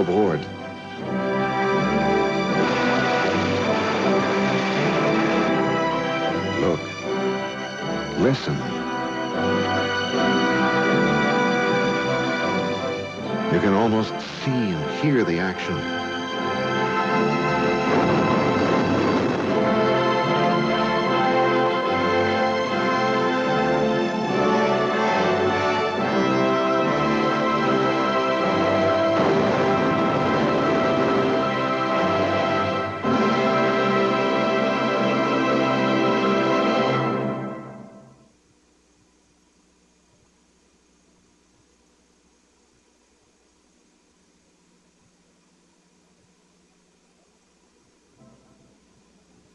aboard. Look. Listen. You can almost see and hear the action.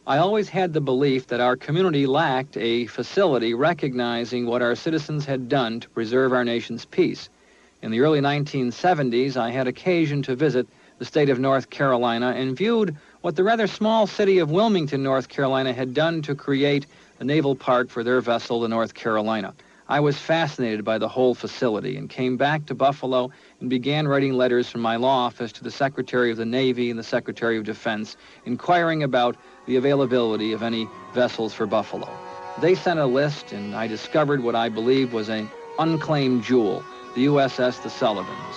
I always had the belief that our community lacked a facility recognizing what our citizens had done to preserve our nation's peace. In the early 1970s, I had occasion to visit the state of North Carolina and viewed what the rather small city of Wilmington, North Carolina had done to create a naval park for their vessel, the North Carolina. I was fascinated by the whole facility and came back to Buffalo and began writing letters from my law office to the Secretary of the Navy and the Secretary of Defense, inquiring about the availability of any vessels for Buffalo. They sent a list, and I discovered what I believed was an unclaimed jewel, the USS the Sullivans.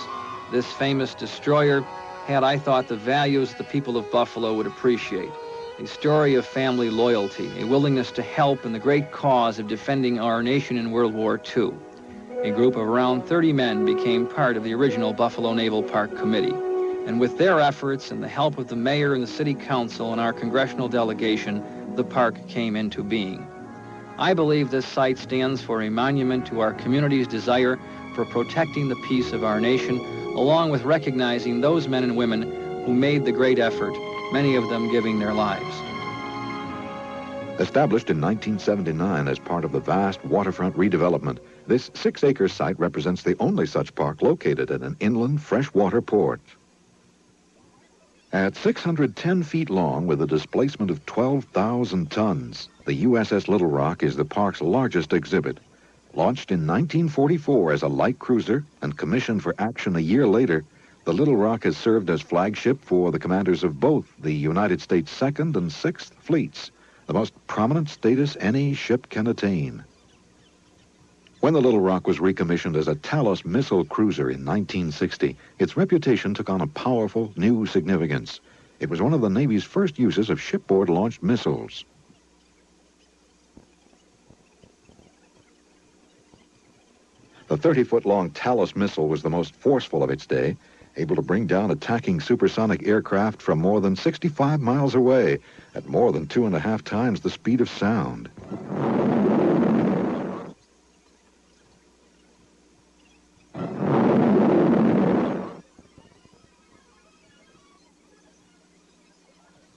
This famous destroyer had, I thought, the values the people of Buffalo would appreciate. A story of family loyalty, a willingness to help in the great cause of defending our nation in World War II. A group of around 30 men became part of the original Buffalo Naval Park Committee. And with their efforts and the help of the mayor and the city council and our congressional delegation, the park came into being. I believe this site stands for a monument to our community's desire for protecting the peace of our nation, along with recognizing those men and women who made the great effort, many of them giving their lives. Established in 1979 as part of the vast waterfront redevelopment, this 6-acre site represents the only such park located in an inland freshwater port. At 610 feet long with a displacement of 12,000 tons, the USS Little Rock is the park's largest exhibit. Launched in 1944 as a light cruiser and commissioned for action a year later, the Little Rock has served as flagship for the commanders of both the United States 2nd and 6th Fleets, the most prominent status any ship can attain. When the Little Rock was recommissioned as a Talos missile cruiser in 1960, its reputation took on a powerful new significance. It was one of the Navy's first uses of shipboard-launched missiles. The 30-foot-long Talos missile was the most forceful of its day, able to bring down attacking supersonic aircraft from more than 65 miles away at more than 2.5 times the speed of sound.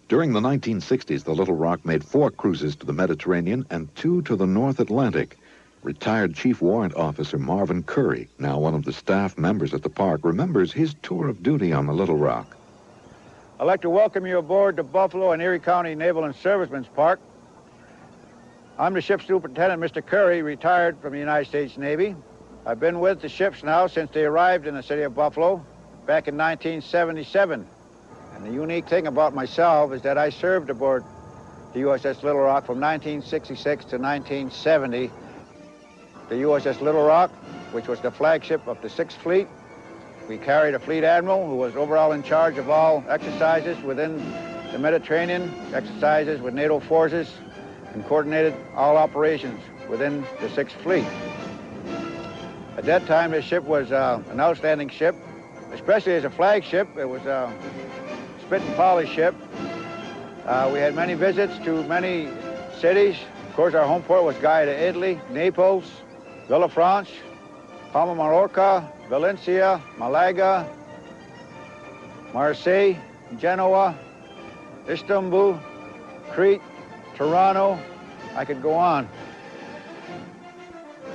During the 1960s, the Little Rock made 4 cruises to the Mediterranean and 2 to the North Atlantic. Retired Chief Warrant Officer Marvin Curry, now one of the staff members at the park, remembers his tour of duty on the Little Rock. I'd like to welcome you aboard the Buffalo and Erie County Naval and Servicemen's Park. I'm the ship superintendent, Mr. Curry, retired from the United States Navy. I've been with the ships now since they arrived in the city of Buffalo back in 1977. And the unique thing about myself is that I served aboard the USS Little Rock from 1966 to 1970. The USS Little Rock, which was the flagship of the 6th Fleet. We carried a fleet admiral who was overall in charge of all exercises within the Mediterranean, exercises with NATO forces, and coordinated all operations within the 6th Fleet. At that time, this ship was an outstanding ship, especially as a flagship. It was a spit and polish ship. We had many visits to many cities. Of course, our home port was Gaeta, Italy, Naples, Villafranche, Palma Mallorca, Valencia, Malaga, Marseille, Genoa, Istanbul, Crete, Toronto. I could go on.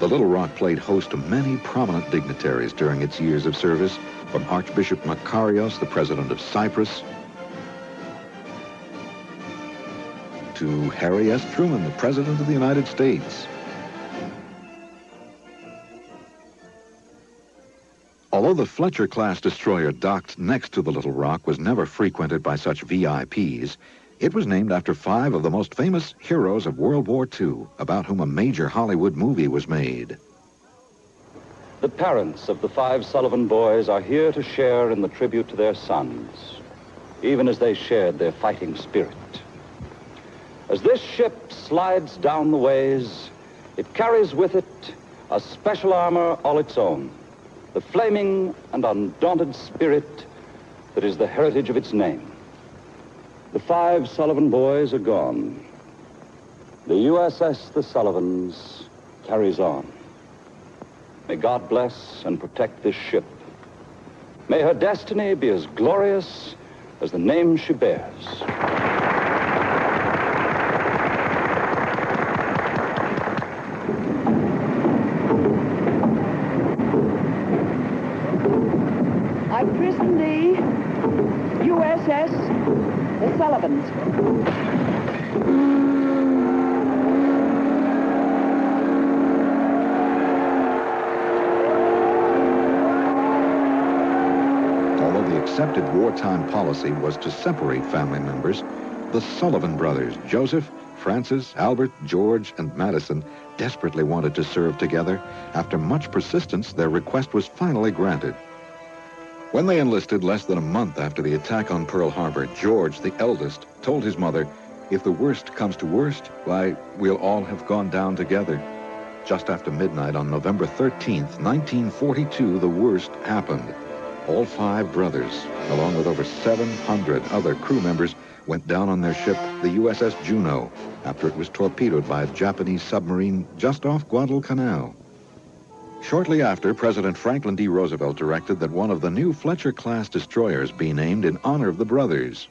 The Little Rock played host to many prominent dignitaries during its years of service, from Archbishop Makarios, the president of Cyprus, to Harry S. Truman, the president of the United States. Although Although the Fletcher-class destroyer docked next to the Little Rock was never frequented by such VIPs, it was named after 5 of the most famous heroes of World War II, about whom a major Hollywood movie was made. The parents of the 5 Sullivan boys are here to share in the tribute to their sons, even as they shared their fighting spirit. As this ship slides down the ways, it carries with it a special armor all its own, the flaming and undaunted spirit that is the heritage of its name. The 5 Sullivan boys are gone. The USS the Sullivans carries on. May God bless and protect this ship. May her destiny be as glorious as the name she bears. I christen thee USS the Sullivans. Although the accepted wartime policy was to separate family members, the Sullivan brothers, Joseph, Francis, Albert, George, and Madison, desperately wanted to serve together. After much persistence, their request was finally granted. When they enlisted less than a month after the attack on Pearl Harbor, George, the eldest, told his mother, "If the worst comes to worst, why, we'll all have gone down together." Just after midnight on November 13th, 1942, the worst happened. All 5 brothers, along with over 700 other crew members, went down on their ship, the USS Juno, after it was torpedoed by a Japanese submarine just off Guadalcanal. Shortly after, President Franklin D. Roosevelt directed that one of the new Fletcher-class destroyers be named in honor of the brothers.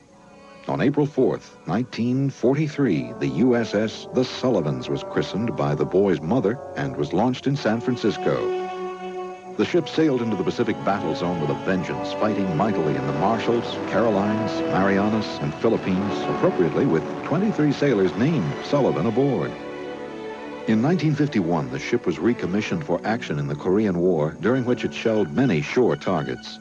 On April 4th, 1943, the USS the Sullivans was christened by the boys' mother and was launched in San Francisco. The ship sailed into the Pacific battle zone with a vengeance, fighting mightily in the Marshalls, Carolines, Marianas, and Philippines, appropriately with 23 sailors named Sullivan aboard. In 1951, the ship was recommissioned for action in the Korean War, during which it shelled many shore targets.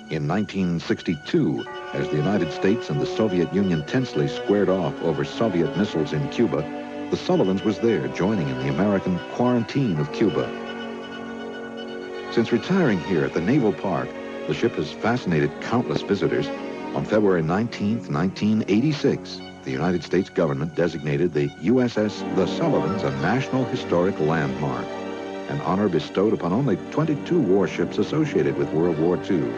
In 1962, as the United States and the Soviet Union tensely squared off over Soviet missiles in Cuba, the Sullivans was there, joining in the American quarantine of Cuba. Since retiring here at the Naval Park, the ship has fascinated countless visitors. On February 19, 1986, the United States government designated the USS the Sullivans a National Historic Landmark, an honor bestowed upon only 22 warships associated with World War II.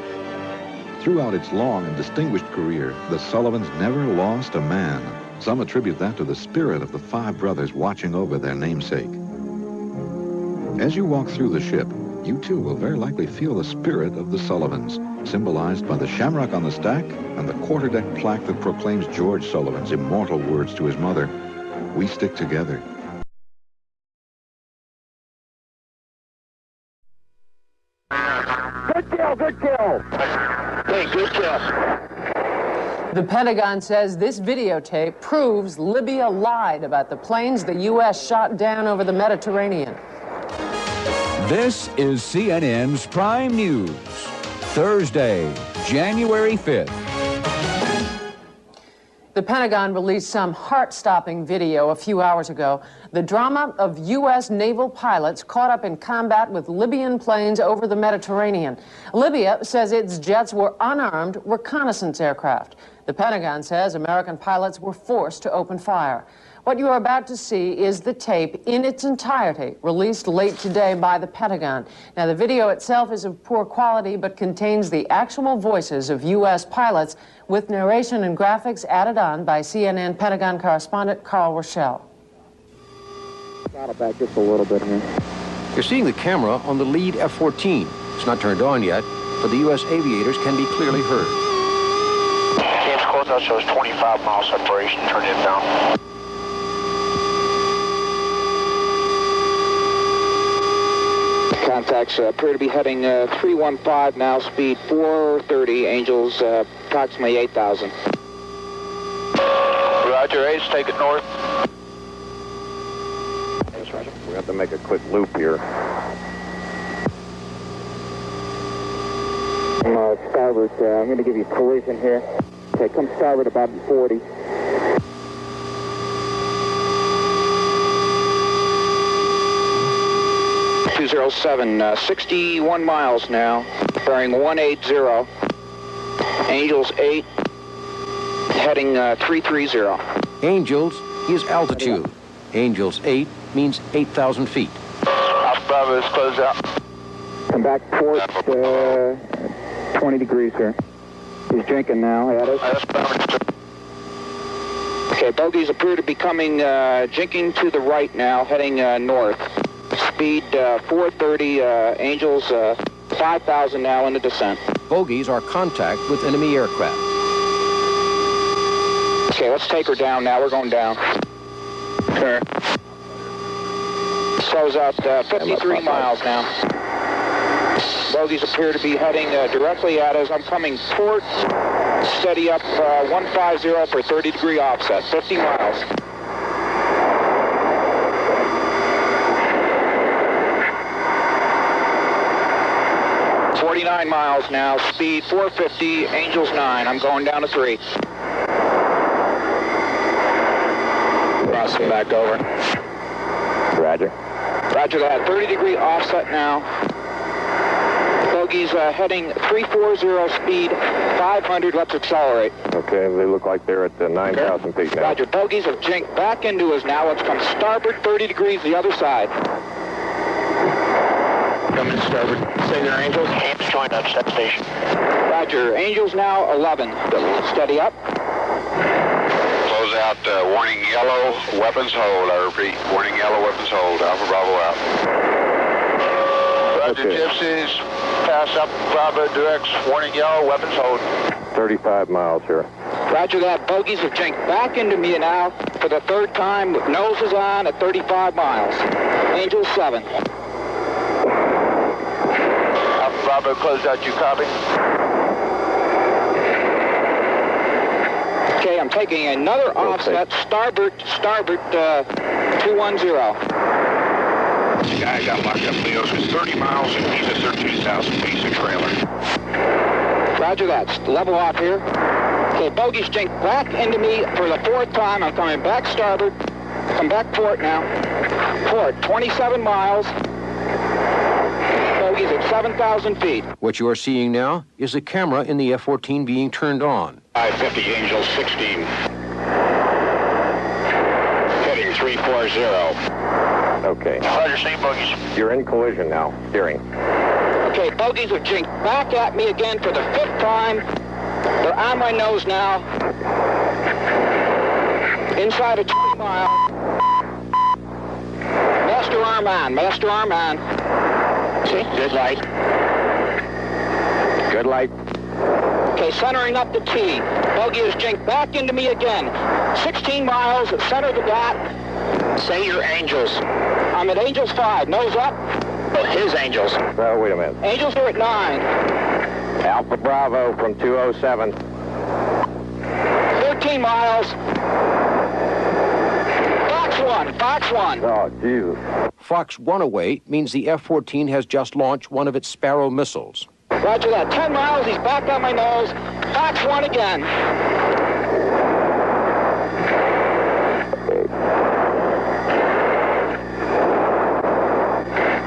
Throughout its long and distinguished career, the Sullivans never lost a man. Some attribute that to the spirit of the 5 brothers watching over their namesake. As you walk through the ship, you too will very likely feel the spirit of the Sullivans, symbolized by the shamrock on the stack and the quarterdeck plaque that proclaims George Sullivan's immortal words to his mother, "We stick together." Good kill, good kill. Hey, good kill. The Pentagon says this videotape proves Libya lied about the planes the U.S. shot down over the Mediterranean. This is CNN's Prime News, Thursday, January 5th. The Pentagon released some heart-stopping video a few hours ago. The drama of U.S. naval pilots caught up in combat with Libyan planes over the Mediterranean. Libya says its jets were unarmed reconnaissance aircraft. The Pentagon says American pilots were forced to open fire. What you are about to see is the tape in its entirety, released late today by the Pentagon. Now, the video itself is of poor quality, but contains the actual voices of U.S. pilots, with narration and graphics added on by CNN Pentagon correspondent Carl Rochelle. Throttle back just a little bit here. You're seeing the camera on the lead F-14. It's not turned on yet, but the U.S. aviators can be clearly heard. James closeout shows 25 mile separation. Turn it down. Contacts appear to be heading 315 now, speed 430, Angels approximately 8,000. Roger, Ace, take it north. Thanks, Roger. We have to make a quick loop here. starboard. I'm going to give you collision here. Okay, come starboard about 40. .207, 61 miles now, bearing 180. Angels 8, heading 330. Angels is altitude. Angels 8 means 8,000 feet. Alpha Bravo is closed out. Come back port 20 degrees here. He's drinking now at us. Okay, bogies appear to be coming, jinking to the right now, heading north. Speed 430, Angels 5,000 now in the descent. Bogies are contact with enemy aircraft. Okay, let's take her down now. We're going down. Okay. Slows out 53 miles now. Bogies appear to be heading directly at us. I'm coming port. Steady up 150 for 30-degree offset. 50 miles. .9 miles now, speed 450, Angels 9. I'm going down to 3. Crossing back over. Roger. Roger that. 30-degree offset now. Bogies heading 340, speed 500. Let's accelerate. Okay, they look like they're at 9,000 feet now. Roger. Bogies have jinked back into us now. Let's come starboard 30 degrees the other side. Coming starboard. Say there, Angels. Ames joined up, set station. Roger. Angels now 11. Steady up. Close out, warning yellow, weapons hold. I repeat, warning yellow, weapons hold. Alpha Bravo out. Roger, Okay. Gypsies. Pass up, Bravo directs, warning yellow, weapons hold. 35 miles here. Roger that. Bogies have jinked back into me now for the third time with noses on at 35 miles. Angels 7. Bravo, close out, you copy? Okay, I'm taking another offset, starboard 210. The guy got locked up, Leos, is 30 miles and he's a 13,000 piece of trailer. Roger that. Level off here. Okay, bogies jinked back into me for the fourth time. I'm coming back starboard. Come back port now. Port, 27 miles. Bogies at 7,000 feet. What you are seeing now is the camera in the F-14 being turned on. 550, Angels 16. Heading 340. Okay. Roger, steam bogies. You're in collision now. Steering. Okay, bogies have jinked back at me again for the fifth time. They're on my nose now. Inside of 20 miles. Master arm on. Master arm on. See? Good light. Good light. Okay, centering up the T. Bogey has jinked back into me again. 16 miles at center of the dot. Say your Angels. I'm at Angels 5. Nose up. Oh, his Angels. Oh, wait a minute. Angels are at 9. Alpha Bravo from 207. 13 miles. Fox 1. Fox 1. Oh, Jesus. Fox 1 away means the F-14 has just launched one of its Sparrow missiles. Roger that. 10 miles. He's back on my nose. Fox 1 again.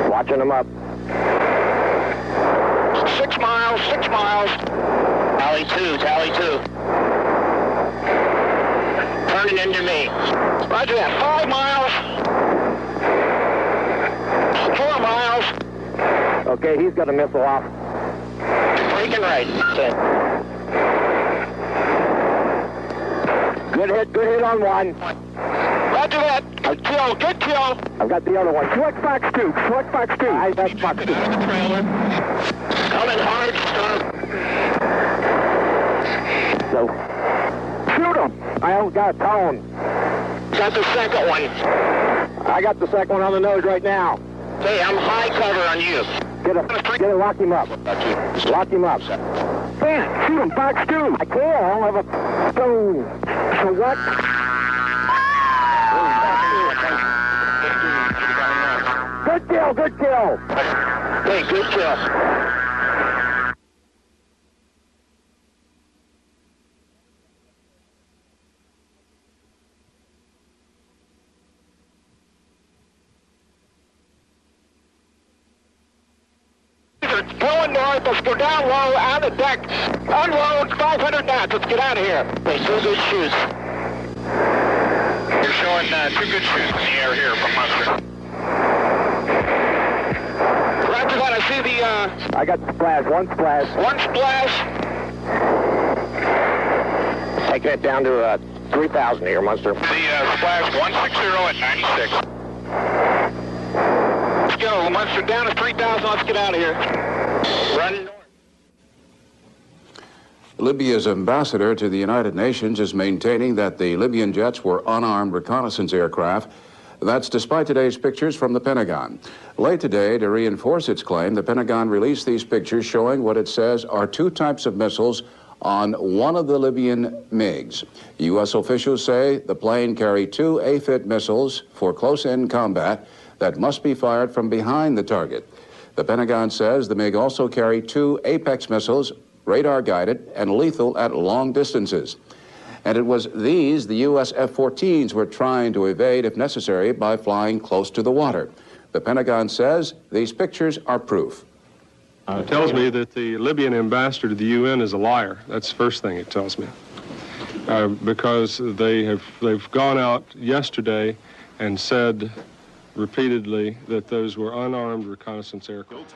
Watching them up. 6 miles. 6 miles. Tally 2, tally 2. Turning into me. Roger that. 5 miles. 4 miles. Okay, he's got a missile off. Breaking right. Good hit on one. Roger that. Good kill. Good kill. I've got the other one. Select Fox 2. Select Fox 2. I got Fox 2. Out of the trailer. Coming hard, stop. So, shoot him. I haven't got a tone. Got the second one. I got the second one on the nose right now. Hey, I'm high cover on you. Get it, lock him up. Lock him up. Man, shoot him, Fox 2. I can't, I don't have a phone. So what? Good kill, good kill. Hey, good kill. It's going north. Let's go down low on the deck. Unload 500 knots. Let's get out of here. Hey, two good shoes. You're showing 2 good shoes in the air here from Munster. Roger that. I see the... I got the splash, one splash. One splash. Taking it down to 3,000 here, Munster. The splash 160 at 96. Let's go. Munster down to 3,000. Let's get out of here. Run north. Libya's ambassador to the United Nations is maintaining that the Libyan jets were unarmed reconnaissance aircraft. That's despite today's pictures from the Pentagon. Late today, to reinforce its claim, the Pentagon released these pictures showing what it says are 2 types of missiles on one of the Libyan MiGs. U.S. officials say the plane carried 2 AFIT missiles for close-in combat that must be fired from behind the target. The Pentagon says the MiG also carried 2 Apex missiles, radar-guided and lethal at long distances. And it was these the U.S. F-14s were trying to evade if necessary by flying close to the water. The Pentagon says these pictures are proof. It tells me that the Libyan ambassador to the UN is a liar. That's the first thing it tells me. Because they've gone out yesterday and said repeatedly that those were unarmed reconnaissance aircraft.